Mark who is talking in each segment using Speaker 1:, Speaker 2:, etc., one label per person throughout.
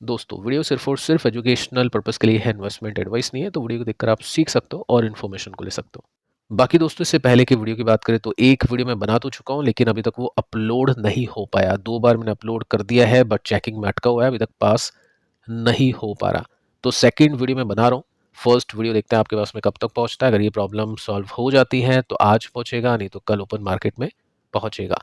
Speaker 1: दोस्तों वीडियो सिर्फ और सिर्फ एजुकेशनल पर्पस के लिए है, इन्वेस्टमेंट एडवाइस नहीं है। तो वीडियो को देखकर आप सीख सकते हो और इन्फॉर्मेशन को ले सकते हो। बाकी दोस्तों इससे पहले की वीडियो की बात करें तो एक वीडियो मैं बना तो चुका हूं, लेकिन अभी तक वो अपलोड नहीं हो पाया। 2 बार मैंने अपलोड कर दिया है बट चेकिंग में अटका हुआ है, अभी तक पास नहीं हो पा रहा। तो सेकेंड वीडियो मैं बना रहा हूँ। फर्स्ट वीडियो देखते हैं आपके पास में कब तक पहुंचता है। अगर ये प्रॉब्लम सॉल्व हो जाती है तो आज पहुंचेगा, नहीं तो कल ओपन मार्केट में पहुंचेगा।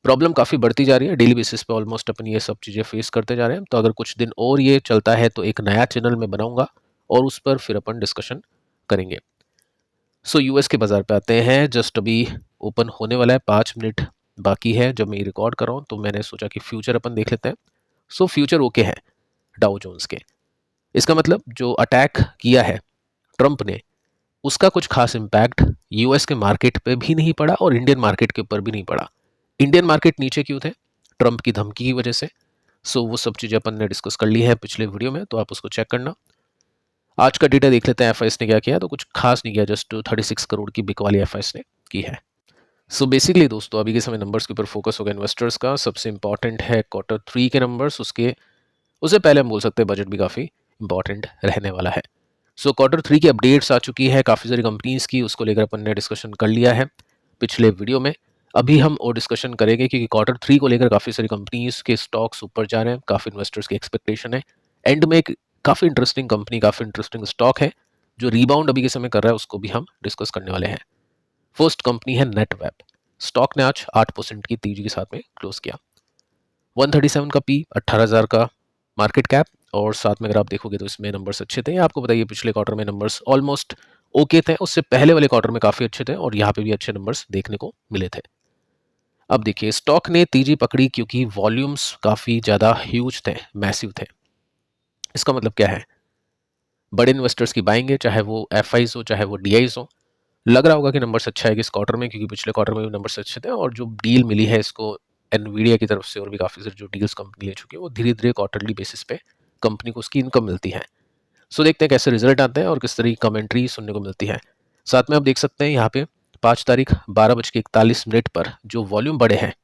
Speaker 1: प्रॉब्लम काफ़ी बढ़ती जा रही है, डेली बेसिस पे ऑलमोस्ट अपन ये सब चीज़ें फेस करते जा रहे हैं। तो अगर कुछ दिन और ये चलता है तो एक नया चैनल मैं बनाऊंगा और उस पर फिर अपन डिस्कशन करेंगे। सो यूएस के बाज़ार पे आते हैं। जस्ट अभी ओपन होने वाला है, 5 मिनट बाकी है जब मैं ये रिकॉर्ड कर रहा हूँ। तो मैंने सोचा कि फ्यूचर अपन देख लेते हैं। सो फ्यूचर ओके है डाउ जोन्स के। इसका मतलब जो अटैक किया है ट्रंप ने, उसका कुछ खास इम्पैक्ट यूएस के मार्केट पे भी नहीं पड़ा और इंडियन मार्केट के ऊपर भी नहीं पड़ा। इंडियन मार्केट नीचे क्यों थे? ट्रंप की धमकी की वजह से। सो वो सब चीज़ें अपन ने डिस्कस कर ली है पिछले वीडियो में, तो आप उसको चेक करना। आज का डेटा देख लेते हैं एफआईएस ने क्या किया। तो कुछ खास नहीं किया, जस्ट 36 करोड़ की बिक वाली एफआईएस ने की है। सो बेसिकली दोस्तों अभी के समय नंबर्स के ऊपर फोकस होगा इन्वेस्टर्स का। सबसे इंपॉर्टेंट है Q3 के नंबर्स। उससे पहले हम बोल सकते हैं बजट भी काफ़ी इंपॉर्टेंट रहने वाला है। सो Q3 की अपडेट्स आ चुकी है काफ़ी सारी कंपनीज की, उसको लेकर अपन ने डिस्कशन कर लिया है पिछले वीडियो में। अभी हम और डिस्कशन करेंगे क्योंकि Q3 को लेकर काफ़ी सारी कंपनीज के स्टॉक्स ऊपर जा रहे हैं, काफ़ी इन्वेस्टर्स की एक्सपेक्टेशन है। एंड में एक काफ़ी इंटरेस्टिंग कंपनी, काफ़ी इंटरेस्टिंग स्टॉक है जो रीबाउंड अभी के समय कर रहा है, उसको भी हम डिस्कस करने वाले हैं। फर्स्ट कंपनी है नेटवेब। स्टॉक ने आज 8% की तेजी के साथ में क्लोज किया। 137 का पी, 18,000 का मार्केट कैप, और साथ में अगर आप देखोगे तो इसमें नंबर्स अच्छे थे। आपको बताइए पिछले क्वार्टर में नंबर्स ऑलमोस्ट ओके थे, उससे पहले वाले क्वार्टर में काफ़ी अच्छे थे और यहाँ पे भी अच्छे नंबर्स देखने को मिले थे। अब देखिए स्टॉक ने तेजी पकड़ी क्योंकि वॉल्यूम्स काफ़ी ज़्यादा ह्यूज थे, मैसिव थे। इसका मतलब क्या है? बड़े इन्वेस्टर्स की बाइंग है, चाहे वो एफआईज हो चाहे वो डीआईज हो। लग रहा होगा कि नंबर्स अच्छा है इस क्वार्टर में, क्योंकि पिछले क्वार्टर में भी नंबर्स अच्छे थे और जो डील मिली है इसको एनवीडिया की तरफ से और भी काफ़ी सारी जो डील्स कंपनी ले चुकी है, वो धीरे धीरे क्वार्टरली बेसिस पे कंपनी को उसकी इनकम मिलती है। सो देखते हैं कैसे रिजल्ट आते हैं और किस तरह की कमेंट्री सुनने को मिलती है। साथ में आप देख सकते हैं यहाँ पे 5 तारीख 12:41 पर जो वॉल्यूम बढ़े हैं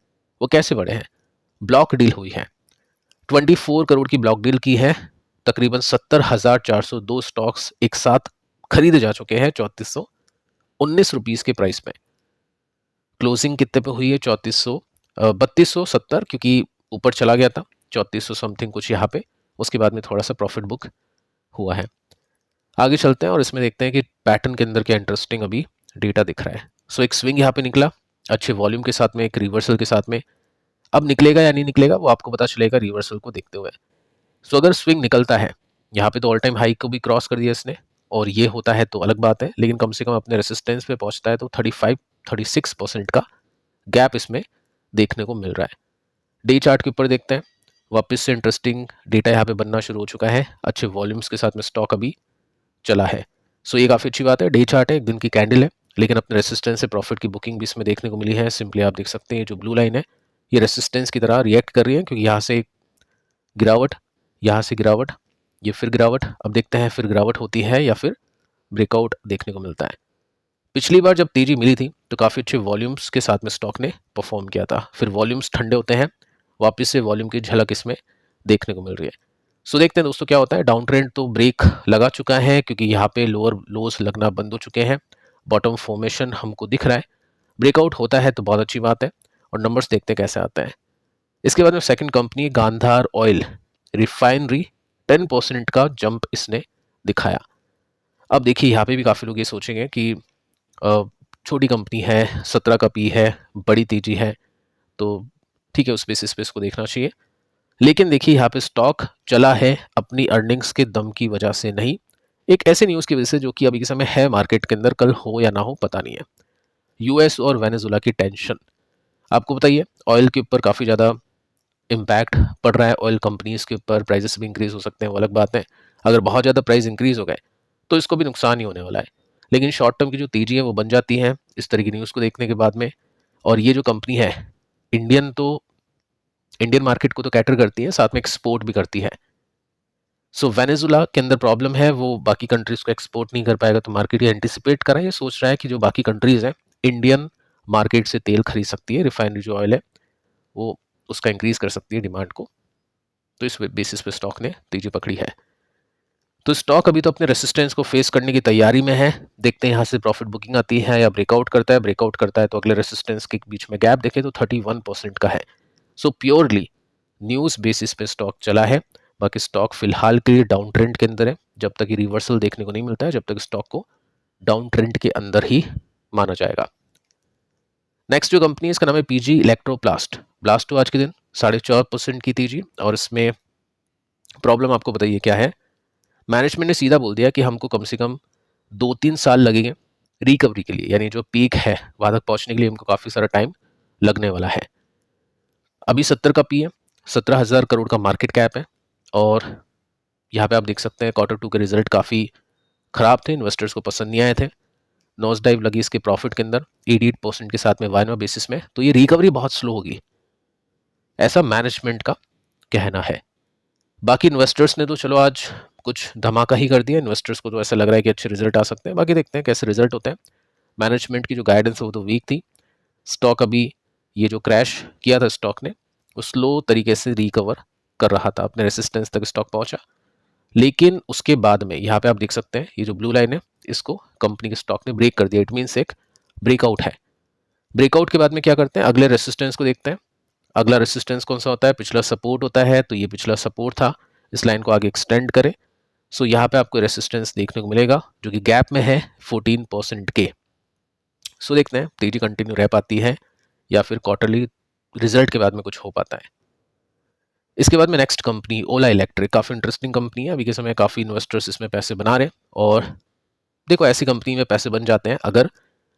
Speaker 1: वो कैसे बढ़े हैं? ब्लॉक डील हुई है। 24 करोड़ की ब्लॉक डील की है। तकरीबन 70,402 स्टॉक्स एक साथ खरीदे जा चुके हैं 3419 रुपीज़ के प्राइस में। क्लोजिंग कितने पे हुई है? 3270, क्योंकि ऊपर चला गया था 3400 समथिंग कुछ यहाँ पे। उसके बाद में थोड़ा सा प्रॉफिट बुक हुआ है। आगे चलते हैं और इसमें देखते हैं कि पैटर्न के अंदर क्या इंटरेस्टिंग अभी डेटा दिख रहा है। सो एक स्विंग यहाँ पे निकला अच्छे वॉल्यूम के साथ में, एक रिवर्सल के साथ में। अब निकलेगा या नहीं निकलेगा वो आपको पता चलेगा रिवर्सल को देखते हुए। सो अगर स्विंग निकलता है, यहाँ पे तो ऑल टाइम हाई को भी क्रॉस कर दिया इसने, और ये होता है तो अलग बात है, लेकिन कम से कम अपने रेसिस्टेंस पे पहुंचता है तो 36% का गैप इसमें देखने को मिल रहा है। डे चार्ट के ऊपर देखते हैं, वापस से इंटरेस्टिंग डेटा यहाँ पे बनना शुरू हो चुका है। अच्छे वॉल्यूम्स के साथ में स्टॉक अभी चला है। सो ये काफ़ी अच्छी बात है। डे चार्ट है, एक दिन की कैंडल है, लेकिन अपने रेसिस्टेंस से प्रॉफिट की बुकिंग भी इसमें देखने को मिली है। सिंपली आप देख सकते हैं जो ब्लू लाइन है ये रेसिस्टेंस की तरह रिएक्ट कर रही है, क्योंकि यहाँ से गिरावट, यहाँ से गिरावट, ये फिर गिरावट। अब देखते हैं फिर गिरावट होती है या फिर ब्रेकआउट देखने को मिलता है। पिछली बार जब तेजी मिली थी तो काफ़ी अच्छे वॉल्यूम्स के साथ में स्टॉक ने परफॉर्म किया था। फिर वॉल्यूम्स ठंडे होते हैं, वापस से वॉल्यूम की झलक इसमें देखने को मिल रही है। सो देखते हैं दोस्तों क्या होता है। डाउन ट्रेंड तो ब्रेक लगा चुका है, क्योंकि यहाँ पे लोअर लोज लगना बंद हो चुके हैं। बॉटम फॉर्मेशन हमको दिख रहा है। ब्रेकआउट होता है तो बहुत अच्छी बात है और नंबर्स देखते हैं कैसे आते हैं। इसके बाद में second company Gandhar oil refinery, 10% का जंप इसने दिखाया। अब देखिए यहाँ पे भी काफ़ी लोग ये सोचेंगे कि छोटी कंपनी है, 17 का पी है, बड़ी तेजी है, तो ठीक है उस बेसिस पे इसको देखना चाहिए। लेकिन देखिए यहाँ पे स्टॉक चला है अपनी अर्निंग्स के दम की वजह से नहीं, एक ऐसे न्यूज़ की वजह से जो कि अभी के समय है मार्केट के अंदर, कल हो या ना हो पता नहीं है। यूएस और वेनेजुला की टेंशन, आपको बताइए ऑयल के ऊपर काफ़ी ज़्यादा इम्पैक्ट पड़ रहा है। ऑयल कंपनीज के ऊपर प्राइसेस भी इंक्रीज हो सकते हैं, वो अलग बात है। अगर बहुत ज़्यादा प्राइस इंक्रीज हो गए तो इसको भी नुकसान ही होने वाला है। लेकिन शॉर्ट टर्म की जो तेजी है वो बन जाती है इस तरह की न्यूज़ को देखने के बाद में। और ये जो कंपनी है इंडियन तो इंडियन मार्केट को तो कैटर करती है, साथ में एक्सपोर्ट भी करती है। सो वेनेजुला के अंदर प्रॉब्लम है, वो बाकी कंट्रीज को एक्सपोर्ट नहीं कर पाएगा, तो मार्केट ये एंटिसिपेट कर रहा है, ये सोच रहा है कि जो बाकी कंट्रीज हैं इंडियन मार्केट से तेल खरीद सकती है, रिफाइनरी जो ऑयल है वो उसका इंक्रीज कर सकती है डिमांड को। तो इस बेसिस पे स्टॉक ने तेजी पकड़ी है। तो स्टॉक अभी तो अपने रेसिस्टेंस को फेस करने की तैयारी में है। देखते हैं यहाँ से प्रॉफिट बुकिंग आती है या ब्रेकआउट करता है। ब्रेकआउट करता है तो अगले रेसिस्टेंस के बीच में गैप देखे तो 31% का है। सो प्योरली न्यूज़ बेसिस पे स्टॉक चला है। बाकी स्टॉक फिलहाल के लिए डाउन ट्रेंड के अंदर है। जब तक ये रिवर्सल देखने को नहीं मिलता है, जब तक स्टॉक को डाउन ट्रेंड के अंदर ही माना जाएगा। नेक्स्ट जो कंपनी है इसका नाम है पीजी इलेक्ट्रोप्लास्ट। ब्लास्टो आज के दिन 4.5% की तेजी, और इसमें प्रॉब्लम आपको बताइए क्या है। मैनेजमेंट ने सीधा बोल दिया कि हमको कम से कम 2-3 साल लगेंगे रिकवरी के लिए, यानी जो पीक है वहां तक पहुंचने के लिए हमको काफ़ी सारा टाइम लगने वाला है। अभी 70 का पी है, 17,000 करोड़ का मार्केट कैप है, और यहाँ पे आप देख सकते हैं Q2 के रिजल्ट काफ़ी ख़राब थे, इन्वेस्टर्स को पसंद नहीं आए थे। नोज डाइव लगी इसके प्रॉफिट के अंदर 88% के साथ में वाइनर बेसिस में, तो ये रिकवरी बहुत स्लो होगी, ऐसा मैनेजमेंट का कहना है। बाकी इन्वेस्टर्स ने तो चलो आज कुछ धमाका ही कर दिया। इन्वेस्टर्स को तो ऐसा लग रहा है कि अच्छे रिजल्ट आ सकते हैं। बाकी देखते हैं कैसे रिजल्ट होते हैं। मैनेजमेंट की जो गाइडेंस है वो तो वीक थी। स्टॉक अभी ये जो क्रैश किया था स्टॉक ने, वो स्लो तरीके से रिकवर कर रहा था, अपने रेसिस्टेंस तक स्टॉक पहुंचा, लेकिन उसके बाद में यहाँ पे आप देख सकते हैं ये जो ब्लू लाइन है इसको कंपनी के स्टॉक ने ब्रेक कर दिया। इट मीन्स एक ब्रेकआउट है। ब्रेकआउट के बाद में क्या करते हैं, अगले रेसिस्टेंस को देखते हैं। अगला रेसिस्टेंस कौन सा होता है, पिछला सपोर्ट होता है। तो ये पिछला सपोर्ट था, इस लाइन को आगे एक्सटेंड करें। सो यहाँ पे आपको रेसिस्टेंस देखने को मिलेगा जो कि गैप में है 14% के। सो देखते हैं तेजी कंटिन्यू रह पाती है या फिर क्वार्टरली रिजल्ट के बाद में कुछ हो पाता है। इसके बाद में नेक्स्ट कंपनी ओला इलेक्ट्रिक, काफ़ी इंटरेस्टिंग कंपनी है। अभी के समय काफ़ी इन्वेस्टर्स इसमें पैसे बना रहे हैं, और देखो ऐसी कंपनी में पैसे बन जाते हैं अगर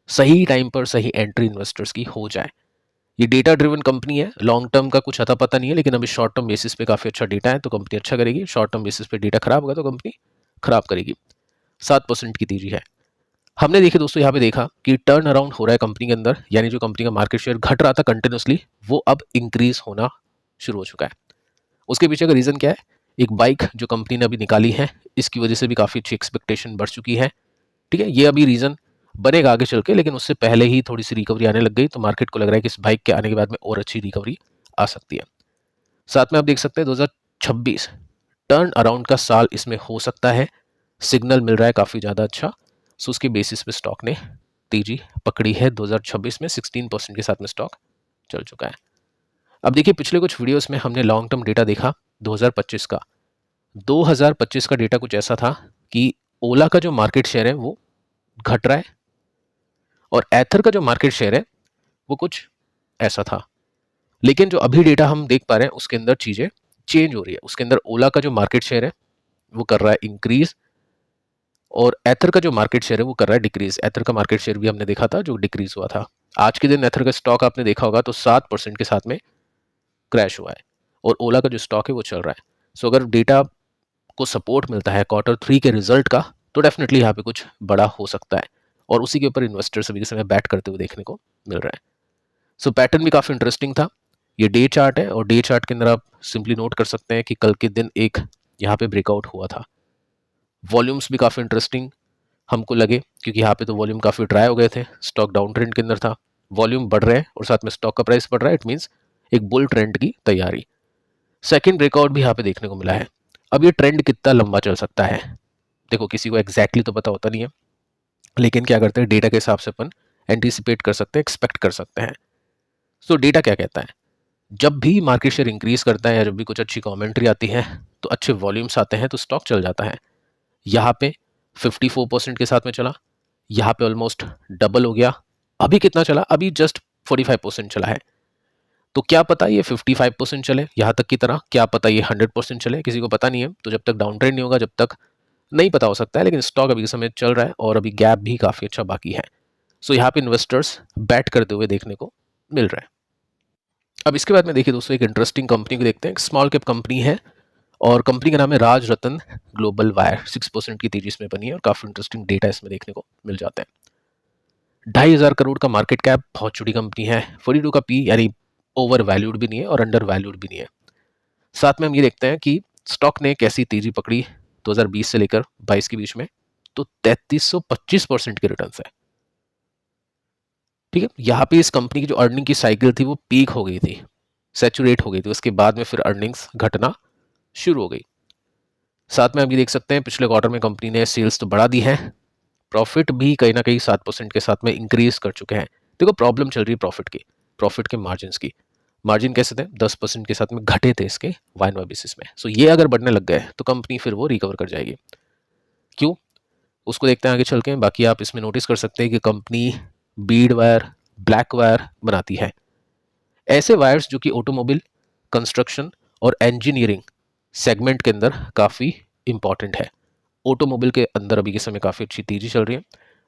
Speaker 1: सही टाइम पर सही एंट्री इन्वेस्टर्स की हो जाए। ये डेटा ड्रिवन कंपनी है, लॉन्ग टर्म का कुछ अता पता नहीं है, लेकिन अभी शॉर्ट टर्म बेसिस पे काफ़ी अच्छा डेटा है तो कंपनी अच्छा करेगी। शॉर्ट टर्म बेसिस पे डेटा खराब होगा तो कंपनी खराब करेगी। 7% की तेजी है। हमने देखिए दोस्तों यहाँ पे देखा कि टर्न अराउंड हो रहा है कंपनी के अंदर, यानी जो कंपनी का मार्केट शेयर घट रहा था कंटिन्यूसली, वो अब इंक्रीज होना शुरू हो चुका है। उसके पीछे का रीज़न क्या है, एक बाइक जो कंपनी ने अभी निकाली है, इसकी वजह से भी काफ़ी अच्छी एक्सपेक्टेशन बढ़ चुकी है। ठीक है, ये अभी रीज़न बनेगा आगे चल के, लेकिन उससे पहले ही थोड़ी सी रिकवरी आने लग गई, तो मार्केट को लग रहा है कि इस बाइक के आने के बाद में और अच्छी रिकवरी आ सकती है। साथ में आप देख सकते हैं 2026 टर्न अराउंड का साल इसमें हो सकता है, सिग्नल मिल रहा है काफ़ी ज़्यादा अच्छा। सो उसके बेसिस पे स्टॉक ने तेजी पकड़ी है। 2026 में 16% के साथ में स्टॉक चल चुका है। अब देखिए पिछले कुछ वीडियोस में हमने लॉन्ग टर्म डेटा देखा 2025 का। 2025 का डेटा कुछ ऐसा था कि ओला का जो मार्केट शेयर है वो घट रहा है, और एथर का जो मार्केट शेयर है वो कुछ ऐसा था। लेकिन जो अभी डेटा हम देख पा रहे हैं उसके अंदर चीज़ें चेंज हो रही है। उसके अंदर ओला का जो मार्केट शेयर है वो कर रहा है इंक्रीज, और एथर का जो मार्केट शेयर है वो कर रहा है डिक्रीज। एथर का मार्केट शेयर भी हमने देखा था जो डिक्रीज हुआ था। आज के दिन एथर का स्टॉक आपने देखा होगा तो 7% के साथ में क्रैश हुआ है, और ओला का जो स्टॉक है वो चल रहा है। सो अगर डेटा को सपोर्ट मिलता है Q3 के रिजल्ट का, तो डेफिनेटली यहाँ पे कुछ बड़ा हो सकता है, और उसी के ऊपर इन्वेस्टर्स अभी के समय बैट करते हुए देखने को मिल रहा है। सो पैटर्न भी काफ़ी इंटरेस्टिंग था। ये डे चार्ट है, और डे चार्ट के अंदर आप सिंपली नोट कर सकते हैं कि कल के दिन एक यहाँ पे ब्रेकआउट हुआ था। वॉल्यूम्स भी काफ़ी इंटरेस्टिंग हमको लगे, क्योंकि यहाँ पे तो वॉल्यूम काफ़ी ड्राई हो गए थे, स्टॉक डाउन ट्रेंड के अंदर था। वॉल्यूम बढ़ रहे हैं और साथ में स्टॉक का प्राइस बढ़ रहा है, इट मीन्स एक बुल ट्रेंड की तैयारी। सेकंड ब्रेकआउट भी यहाँ पे देखने को मिला है। अब ये ट्रेंड कितना लंबा चल सकता है, देखो किसी को एग्जैक्टली तो पता होता नहीं है, लेकिन क्या करते हैं डेटा के हिसाब से अपन एंटीसिपेट कर सकते हैं, एक्सपेक्ट कर सकते हैं। सो डेटा क्या कहता है, जब भी मार्केट शेयर इंक्रीज करता है या जब भी कुछ अच्छी कमेंट्री आती है तो अच्छे वॉल्यूम्स आते हैं तो स्टॉक चल जाता है। यहाँ पे 54% के साथ में चला, यहाँ पे ऑलमोस्ट डबल हो गया। अभी कितना चला, अभी जस्ट 45% चला है। तो क्या पता ये 55% चले यहाँ तक की तरह, क्या पता ये 100% चले, किसी को पता नहीं है। तो जब तक डाउन ट्रेंड नहीं होगा जब तक नहीं पता हो सकता है, लेकिन स्टॉक अभी के समय चल रहा है और अभी गैप भी काफ़ी अच्छा बाकी है। सो यहाँ पे इन्वेस्टर्स बैट करते हुए देखने को मिल रहा है। अब इसके बाद में देखिए दोस्तों एक इंटरेस्टिंग कंपनी को देखते हैं। एक स्मॉल कैप कंपनी है और कंपनी का नाम है राज रतन ग्लोबल वायर। 6% की तेजी इसमें बनी है और काफ़ी इंटरेस्टिंग डेटा इसमें देखने को मिल जाते हैं। 2,500 करोड़ का मार्केट कैप, बहुत छोटी कंपनी है। 42 का पी, यानी ओवर वैल्यूड भी नहीं है और अंडर वैल्यूड भी नहीं है। साथ में हम ये देखते हैं कि स्टॉक ने कैसी तेजी पकड़ी 2020 से लेकर 22 के बीच में, तो 3325% के रिटर्न है। ठीक है, यहाँ पे इस कंपनी की जो अर्निंग की साइकिल थी वो पीक हो गई थी, सैचुरेट हो गई थी, उसके बाद में फिर अर्निंग्स घटना शुरू हो गई। साथ में आप ये देख सकते हैं पिछले क्वार्टर में कंपनी ने सेल्स तो बढ़ा दी है, प्रॉफिट भी कहीं ना कहीं 7% के साथ में इंक्रीज कर चुके हैं। देखो प्रॉब्लम चल रही है प्रॉफिट के मार्जिन की। मार्जिन कैसे थे, 10% के साथ में घटे थे इसके वाई एन वाई बेसिस में। सो ये अगर बढ़ने लग गए तो कंपनी फिर वो रिकवर कर जाएगी। क्यों, उसको देखते हैं आगे चल के। बाकी आप इसमें नोटिस कर सकते हैं कि company Beed wire, black wire बनाती है, ऐसे वायर्स जो कि ऑटोमोबाइल, कंस्ट्रक्शन और इंजीनियरिंग सेगमेंट के अंदर काफ़ी इंपॉर्टेंट है। ऑटोमोबाइल के अंदर अभी के समय काफ़ी अच्छी तेजी चल रही है,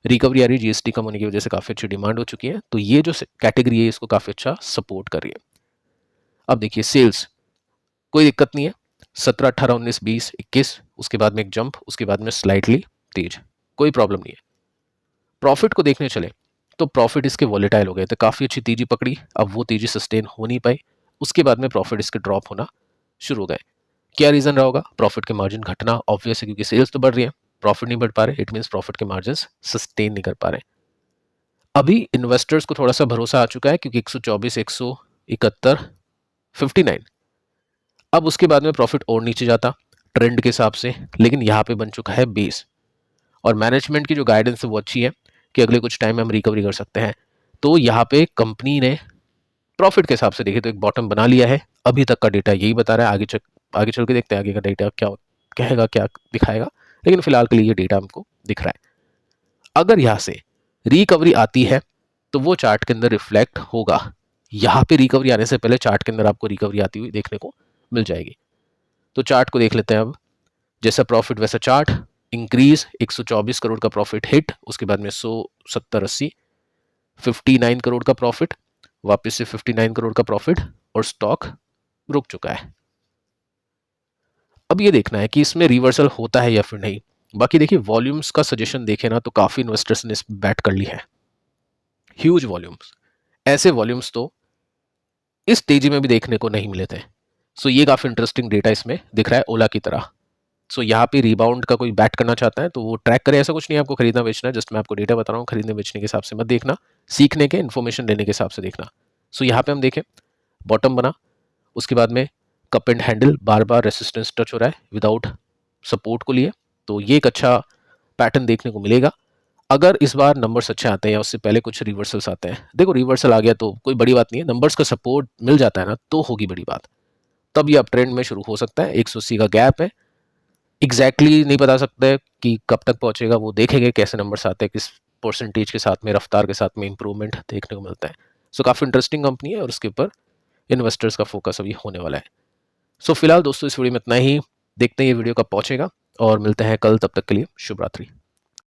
Speaker 1: रिकवरी आ रही है, जीएसटी कम होने की वजह से काफ़ी अच्छी डिमांड हो चुकी है, तो ये जो कैटेगरी है इसको काफ़ी अच्छा सपोर्ट कर रही है। अब देखिए सेल्स कोई दिक्कत नहीं है, 17, 18, 19, 20, 21, उसके बाद में एक जंप, उसके बाद में स्लाइटली तेज, कोई प्रॉब्लम नहीं है। प्रॉफिट को देखने चले तो प्रॉफिट इसके वॉलेटाइल हो गए थे, काफ़ी अच्छी तेजी पकड़ी, अब वो तेजी सस्टेन हो नहीं पाई, उसके बाद में प्रॉफिट इसके ड्रॉप होना शुरू हो गए। क्या रीज़न रहा होगा, प्रॉफिट के मार्जिन घटना, ऑब्वियस है क्योंकि सेल्स तो बढ़ रही है, प्रॉफिट नहीं बढ़ पा रहे, इट मीन्स प्रॉफिट के मार्जिन सस्टेन नहीं कर पा रहे। अभी इन्वेस्टर्स को थोड़ा सा भरोसा आ चुका है क्योंकि 124, 171, 59, अब उसके बाद में प्रॉफिट और नीचे जाता ट्रेंड के हिसाब से, लेकिन यहाँ पे बन चुका है बेस, और मैनेजमेंट की जो गाइडेंस है वो अच्छी है कि अगले कुछ टाइम में हम रिकवरी कर सकते हैं। तो यहाँ पे कंपनी ने प्रॉफिट के हिसाब से देखे तो एक बॉटम बना लिया है, अभी तक का डेटा यही बता रहा है, आगे चल के देखते हैं आगे का डेटा क्या कहेगा, क्या दिखाएगा, लेकिन फिलहाल के लिए ये डेटा हमको दिख रहा है। अगर यहाँ से रिकवरी आती है तो वो चार्ट के अंदर रिफ्लेक्ट होगा, यहाँ पे रिकवरी आने से पहले चार्ट के अंदर आपको रिकवरी आती हुई देखने को मिल जाएगी। तो चार्ट को देख लेते हैं अब, जैसा प्रॉफिट वैसा चार्ट, इंक्रीज 124 करोड़ का प्रॉफिट हिट, उसके बाद में 170, 80, 59 करोड़ का प्रॉफिट, वापस से 59 करोड़ का प्रॉफिट, और स्टॉक रुक चुका है। अब ये देखना है कि इसमें रिवर्सल होता है या फिर नहीं। बाकी देखिए वॉल्यूम्स का सजेशन देखें ना तो काफी इन्वेस्टर्स ने इस बैट कर ली है, ह्यूज वॉल्यूम्स, ऐसे वॉल्यूम्स तो इस तेजी में भी देखने को नहीं मिले थे। सो ये काफी इंटरेस्टिंग डेटा इसमें दिख रहा है ओला की तरह। सो यहाँ पे रिबाउंड का कोई बैट करना चाहता है तो वो ट्रैक करे, ऐसा कुछ नहीं है आपको खरीदना बेचना, जस्ट मैं आपको डेटा बता रहा हूँ, खरीदने बेचने के हिसाब से मत देखना, सीखने के इन्फॉर्मेशन लेने के हिसाब से देखना। सो यहाँ पे हम देखें बॉटम बना, उसके बाद में cup and handle bar bar resistance touch हो रहा है विदाउट सपोर्ट को लिए, तो ये एक अच्छा पैटर्न देखने को मिलेगा। अगर इस बार नंबर्स अच्छे आते हैं या उससे पहले कुछ रिवर्सल्स आते हैं, देखो रिवर्सल आ गया तो कोई बड़ी बात नहीं है, नंबर्स का सपोर्ट मिल जाता है ना तो होगी बड़ी बात, तब ये अप ट्रेंड में शुरू हो सकता है। 180 का गैप है, एग्जैक्टली नहीं बता सकते कि कब तक पहुंचेगा, वो देखेंगे कैसे नंबर्स आते हैं, किस परसेंटेज के साथ में, रफ्तार के साथ में इंप्रूवमेंट देखने को मिलता है। सो काफ़ी इंटरेस्टिंग कंपनी है और उसके ऊपर इन्वेस्टर्स का फोकस अभी होने वाला है। सो फिलहाल दोस्तों इस वीडियो में इतना ही, देखते हैं ये वीडियो कब पहुंचेगा और मिलते हैं कल, तब तक के लिए शुभ रात्रि।